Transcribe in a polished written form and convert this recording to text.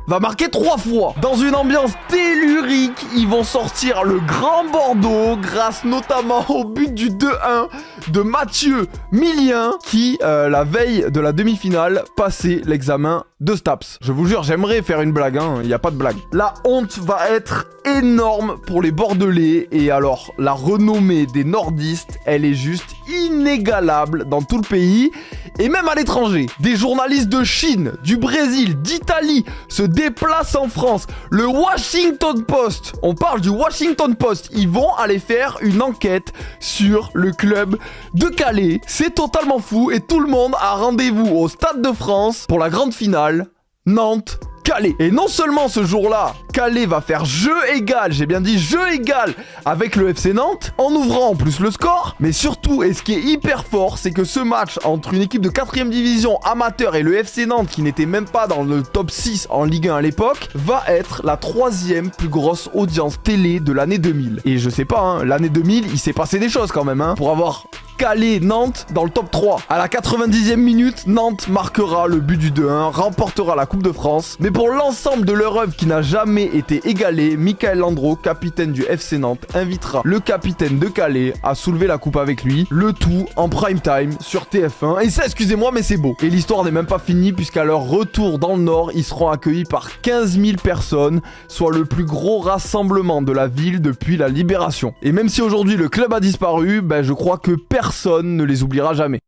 va marquer 3 fois. Dans une ambiance tellurique, ils vont sortir le Grand Bordeaux grâce notamment au but du 2-1 de Mathieu Millien qui, la veille de la demi-finale, passait l'examen de STAPS. Je vous jure, j'aimerais faire une blague, il n'y a pas de blague. La honte va être énorme pour les Bordelais et alors la renommée des nordistes, elle est juste inégalable dans tout le pays et même à l'étranger. Des journalistes de Chine, du Brésil, d'Italie se déplacent en France. Le Washington Post, on parle du Washington Post, ils vont aller faire une enquête sur le club de Calais. C'est totalement fou et tout le monde a rendez-vous au Stade de France pour la grande finale Nantes Calais. Et non seulement ce jour-là, Calais va faire jeu égal, j'ai bien dit jeu égal avec le FC Nantes, en ouvrant en plus le score, mais surtout, et ce qui est hyper fort, c'est que ce match entre une équipe de 4ème division amateur et le FC Nantes, qui n'était même pas dans le top 6 en Ligue 1 à l'époque, va être la 3ème plus grosse audience télé de l'année 2000. Et je sais pas, l'année 2000, il s'est passé des choses quand même, pour avoir Calais-Nantes dans le top 3. À la 90e minute, Nantes marquera le but du 2-1, remportera la Coupe de France. Mais pour l'ensemble de leur œuvre qui n'a jamais été égalée, Michael Landreau, capitaine du FC Nantes, invitera le capitaine de Calais à soulever la coupe avec lui. Le tout en prime time sur TF1. Et ça, excusez-moi, mais c'est beau. Et l'histoire n'est même pas finie puisqu'à leur retour dans le Nord, ils seront accueillis par 15 000 personnes, soit le plus gros rassemblement de la ville depuis la Libération. Et même si aujourd'hui le club a disparu, je crois que personne ne les oubliera jamais.